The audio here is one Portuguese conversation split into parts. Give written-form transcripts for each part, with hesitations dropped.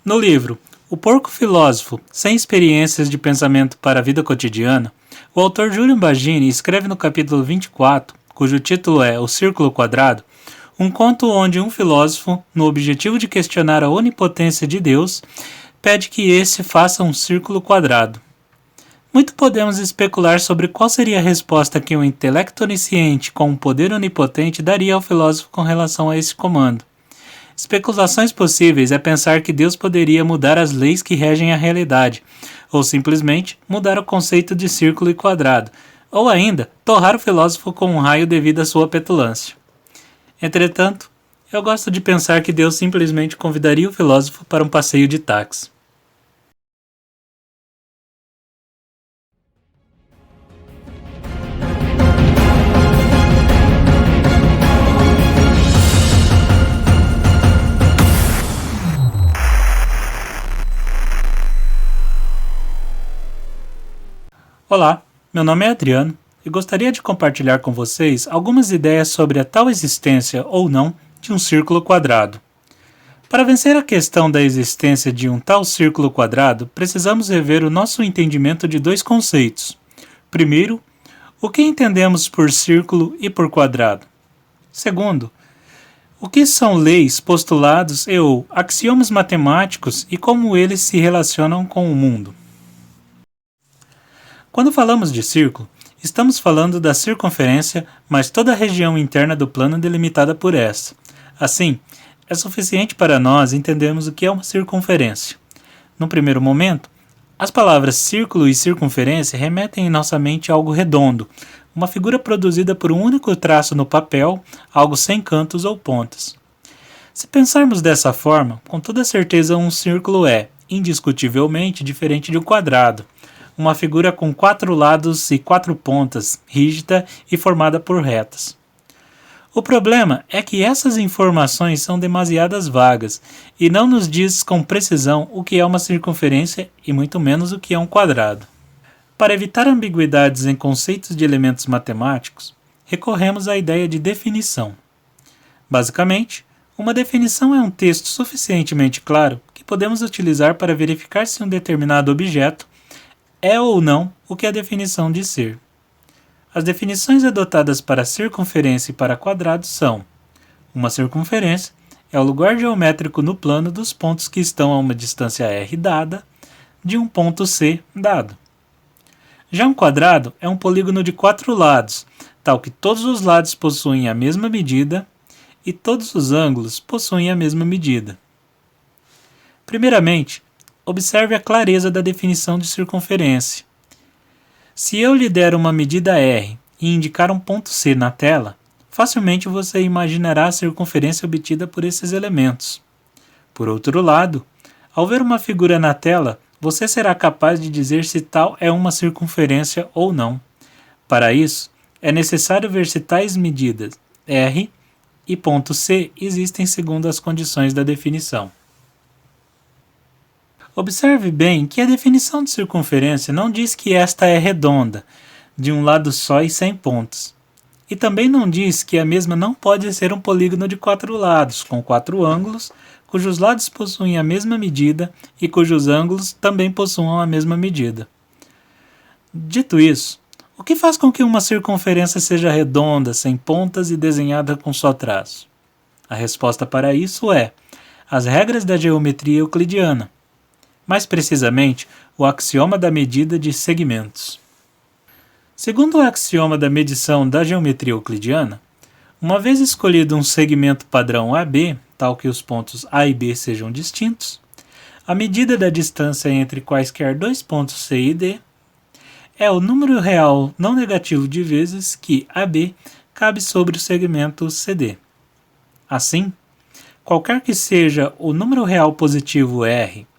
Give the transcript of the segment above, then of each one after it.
No livro O Porco Filósofo, Sem Experiências de Pensamento para a Vida Cotidiana, o autor Júlio Bagini escreve no capítulo 24, cujo título é O Círculo Quadrado, um conto onde um filósofo, no objetivo de questionar a onipotência de Deus, pede que esse faça um círculo quadrado. Muito podemos especular sobre qual seria a resposta que um intelecto onisciente com um poder onipotente daria ao filósofo com relação a esse comando. Especulações possíveis é pensar que Deus poderia mudar as leis que regem a realidade, ou simplesmente mudar o conceito de círculo e quadrado, ou ainda torrar o filósofo com um raio devido à sua petulância. Entretanto, eu gosto de pensar que Deus simplesmente convidaria o filósofo para um passeio de táxi. Olá, meu nome é Adriano e gostaria de compartilhar com vocês algumas ideias sobre a tal existência ou não de um círculo quadrado. Para vencer a questão da existência de um tal círculo quadrado, precisamos rever o nosso entendimento de dois conceitos. Primeiro, o que entendemos por círculo e por quadrado? Segundo, o que são leis, postulados ou axiomas matemáticos e como eles se relacionam com o mundo? Quando falamos de círculo, estamos falando da circunferência, mas toda a região interna do plano delimitada por essa. Assim, é suficiente para nós entendermos o que é uma circunferência. No primeiro momento, as palavras círculo e circunferência remetem em nossa mente a algo redondo, uma figura produzida por um único traço no papel, algo sem cantos ou pontas. Se pensarmos dessa forma, com toda certeza um círculo é, indiscutivelmente, diferente de um quadrado, uma figura com 4 lados e 4 pontas, rígida e formada por retas. O problema é que essas informações são demasiadas vagas e não nos diz com precisão o que é uma circunferência e muito menos o que é um quadrado. Para evitar ambiguidades em conceitos de elementos matemáticos, recorremos à ideia de definição. Basicamente, uma definição é um texto suficientemente claro que podemos utilizar para verificar se um determinado objeto é ou não o que a definição diz ser. As definições adotadas para circunferência e para quadrado são: uma circunferência é o lugar geométrico no plano dos pontos que estão a uma distância r dada de um ponto C dado. Já um quadrado é um polígono de 4 lados, tal que todos os lados possuem a mesma medida e todos os ângulos possuem a mesma medida. Primeiramente, observe a clareza da definição de circunferência. Se eu lhe der uma medida R e indicar um ponto C na tela, facilmente você imaginará a circunferência obtida por esses elementos. Por outro lado, ao ver uma figura na tela, você será capaz de dizer se tal é uma circunferência ou não. Para isso, é necessário ver se tais medidas R e ponto C existem segundo as condições da definição. Observe bem que a definição de circunferência não diz que esta é redonda, de um lado só e sem pontas. E também não diz que a mesma não pode ser um polígono de 4 lados, com 4 ângulos, cujos lados possuem a mesma medida e cujos ângulos também possuam a mesma medida. Dito isso, o que faz com que uma circunferência seja redonda, sem pontas e desenhada com só traço? A resposta para isso é as regras da geometria euclidiana. Mais precisamente, o axioma da medida de segmentos. Segundo o axioma da medição da geometria euclidiana, uma vez escolhido um segmento padrão AB, tal que os pontos A e B sejam distintos, a medida da distância entre quaisquer dois pontos C e D é o número real não negativo de vezes que AB cabe sobre o segmento CD. Assim, qualquer que seja o número real positivo R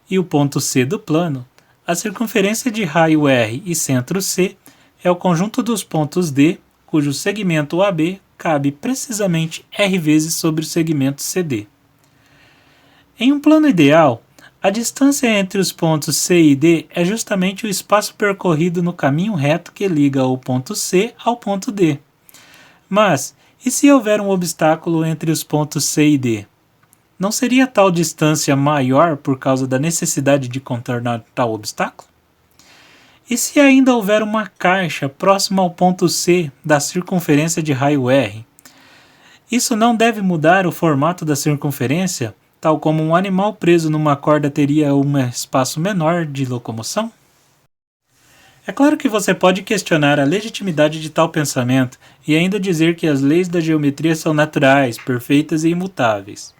e o ponto C do plano, a circunferência de raio R e centro C é o conjunto dos pontos D, cujo segmento AB cabe precisamente R vezes sobre o segmento CD. Em um plano ideal, a distância entre os pontos C e D é justamente o espaço percorrido no caminho reto que liga o ponto C ao ponto D. Mas, e se houver um obstáculo entre os pontos C e D? não seria tal distância maior por causa da necessidade de contornar tal obstáculo? E se ainda houver uma caixa próxima ao ponto C da circunferência de raio R? Isso não deve mudar o formato da circunferência, tal como um animal preso numa corda teria um espaço menor de locomoção? É claro que você pode questionar a legitimidade de tal pensamento e ainda dizer que as leis da geometria são naturais, perfeitas e imutáveis.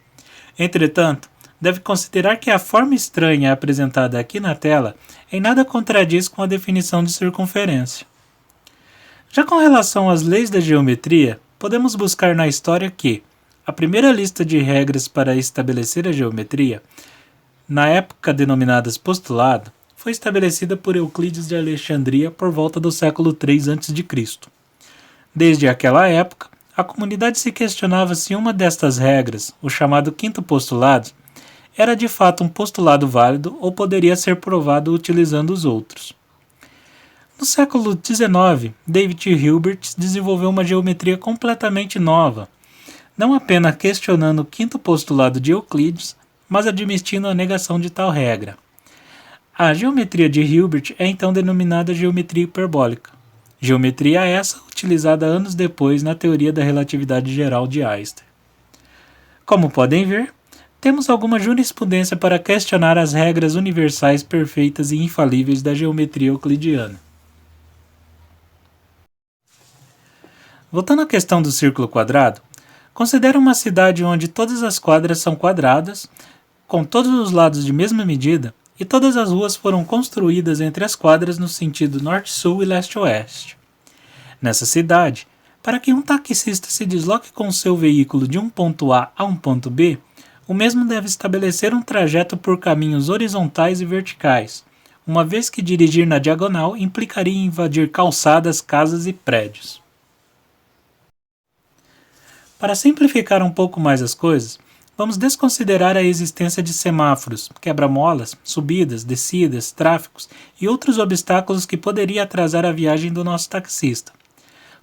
Entretanto, deve considerar que a forma estranha apresentada aqui na tela em nada contradiz com a definição de circunferência. Já com relação às leis da geometria, podemos buscar na história que a primeira lista de regras para estabelecer a geometria, na época denominadas postulado, foi estabelecida por Euclides de Alexandria por volta do século III a.C. Desde aquela época, a comunidade se questionava se uma destas regras, o chamado quinto postulado, era de fato um postulado válido ou poderia ser provado utilizando os outros. No século XIX, David Hilbert desenvolveu uma geometria completamente nova, não apenas questionando o quinto postulado de Euclides, mas admitindo a negação de tal regra. A geometria de Hilbert é então denominada geometria hiperbólica. Geometria essa utilizada anos depois na teoria da relatividade geral de Einstein. Como podem ver, temos alguma jurisprudência para questionar as regras universais perfeitas e infalíveis da geometria euclidiana. Voltando à questão do círculo quadrado, considere uma cidade onde todas as quadras são quadradas, com todos os lados de mesma medida, e todas as ruas foram construídas entre as quadras no sentido norte-sul e leste-oeste. Nessa cidade, para que um taxista se desloque com seu veículo de um ponto A a um ponto B, o mesmo deve estabelecer um trajeto por caminhos horizontais e verticais, uma vez que dirigir na diagonal implicaria em invadir calçadas, casas e prédios. Para simplificar um pouco mais as coisas, vamos desconsiderar a existência de semáforos, quebra-molas, subidas, descidas, tráficos e outros obstáculos que poderia atrasar a viagem do nosso taxista.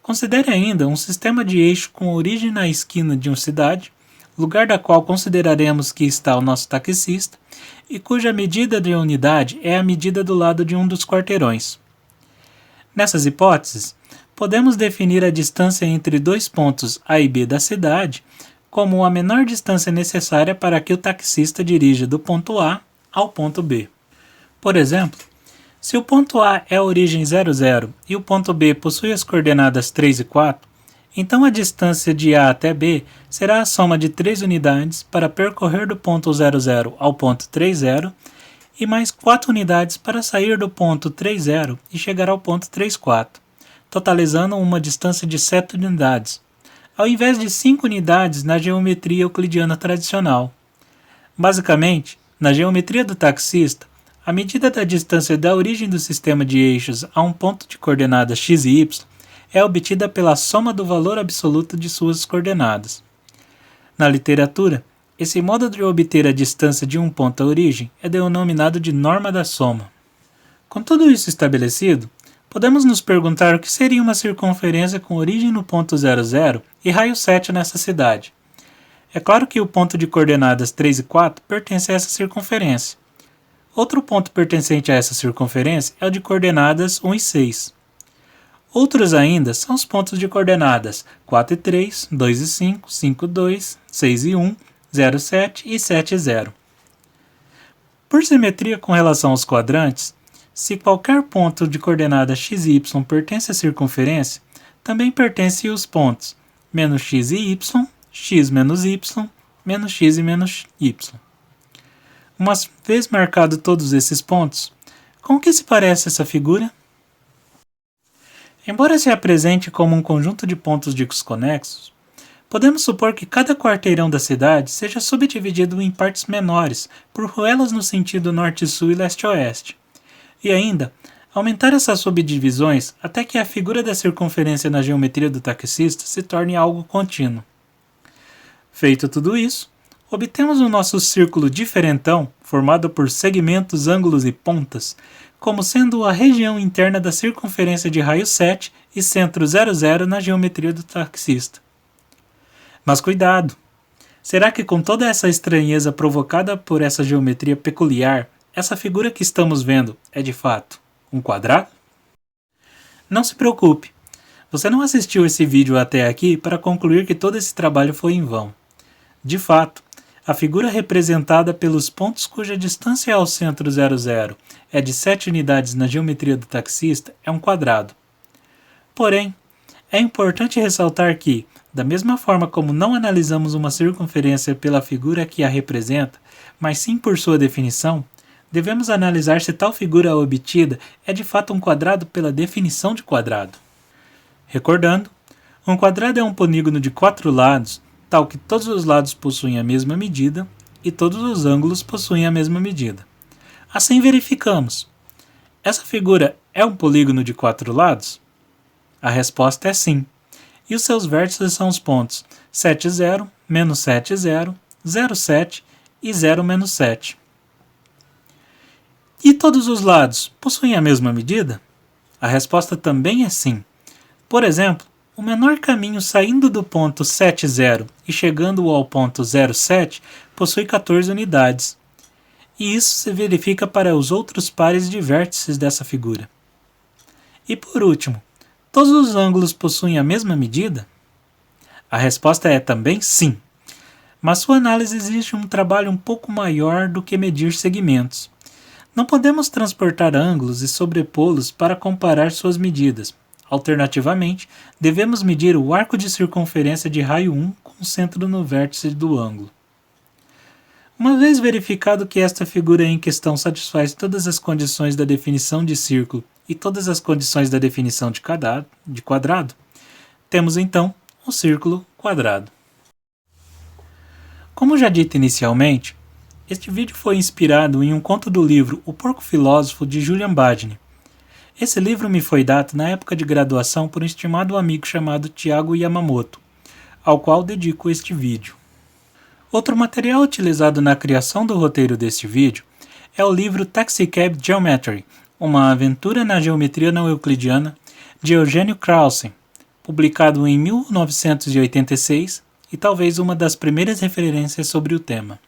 Considere ainda um sistema de eixo com origem na esquina de uma cidade, lugar da qual consideraremos que está o nosso taxista, e cuja medida de unidade é a medida do lado de um dos quarteirões. Nessas hipóteses, podemos definir a distância entre dois pontos A e B da cidade como a menor distância necessária para que o taxista dirija do ponto A ao ponto B. Por exemplo, se o ponto A é a origem 00 e o ponto B possui as coordenadas 3 e 4, então a distância de A até B será a soma de 3 unidades para percorrer do ponto 00 ao ponto 30 e mais 4 unidades para sair do ponto 30 e chegar ao ponto 34, totalizando uma distância de 7 unidades, ao invés de 5 unidades na geometria euclidiana tradicional. Basicamente, na geometria do taxista, a medida da distância da origem do sistema de eixos a um ponto de coordenadas x e y é obtida pela soma do valor absoluto de suas coordenadas. Na literatura, esse modo de obter a distância de um ponto à origem é denominado de norma da soma. Com tudo isso estabelecido, podemos nos perguntar o que seria uma circunferência com origem no ponto 00 e raio 7 nessa cidade. É claro que o ponto de coordenadas 3 e 4 pertence a essa circunferência. Outro ponto pertencente a essa circunferência é o de coordenadas 1 e 6. Outros ainda são os pontos de coordenadas 4 e 3, 2 e 5, 5 e 2, 6 e 1, 0 e 7 e 7 e 0. Por simetria com relação aos quadrantes, se qualquer ponto de coordenada x e y pertence à circunferência, também pertencem os pontos menos x e y, x menos y, menos x e menos y. Uma vez marcado todos esses pontos, com o que se parece essa figura? Embora se apresente como um conjunto de pontos desconexos, podemos supor que cada quarteirão da cidade seja subdividido em partes menores por ruelas no sentido norte-sul e leste-oeste. E ainda, aumentar essas subdivisões até que a figura da circunferência na geometria do taxista se torne algo contínuo. Feito tudo isso, obtemos o nosso círculo diferentão, formado por segmentos, ângulos e pontas, como sendo a região interna da circunferência de raio 7 e centro 00 na geometria do taxista. Mas cuidado! Será que com toda essa estranheza provocada por essa geometria peculiar, essa figura que estamos vendo é de fato um quadrado? Não se preocupe, você não assistiu esse vídeo até aqui para concluir que todo esse trabalho foi em vão. De fato, a figura representada pelos pontos cuja distância ao centro 00 é de 7 unidades na geometria do taxista é um quadrado. Porém, é importante ressaltar que, da mesma forma como não analisamos uma circunferência pela figura que a representa, mas sim por sua definição, devemos analisar se tal figura obtida é de fato um quadrado pela definição de quadrado. Recordando, um quadrado é um polígono de 4 lados, tal que todos os lados possuem a mesma medida e todos os ângulos possuem a mesma medida. Assim verificamos. Essa figura é um polígono de 4 lados? A resposta é sim. E os seus vértices são os pontos 7, 0, menos 7, 0, 0, 7 e 0, menos 7. E todos os lados possuem a mesma medida? A resposta também é sim. Por exemplo, o menor caminho saindo do ponto 7, 0 e chegando ao ponto 0, 7 possui 14 unidades. E isso se verifica para os outros pares de vértices dessa figura. E por último, todos os ângulos possuem a mesma medida? A resposta é também sim. Mas sua análise exige um trabalho um pouco maior do que medir segmentos. Não podemos transportar ângulos e sobrepô-los para comparar suas medidas. Alternativamente, devemos medir o arco de circunferência de raio 1 com centro no vértice do ângulo. Uma vez verificado que esta figura em questão satisfaz todas as condições da definição de círculo e todas as condições da definição de quadrado, temos então um círculo quadrado. Como já dito inicialmente, este vídeo foi inspirado em um conto do livro O Porco Filósofo de Julian Badney. Esse livro me foi dado na época de graduação por um estimado amigo chamado Tiago Yamamoto, ao qual dedico este vídeo. Outro material utilizado na criação do roteiro deste vídeo é o livro Taxicab Geometry, uma aventura na geometria não euclidiana, de Eugênio Clausen, publicado em 1986 e talvez uma das primeiras referências sobre o tema.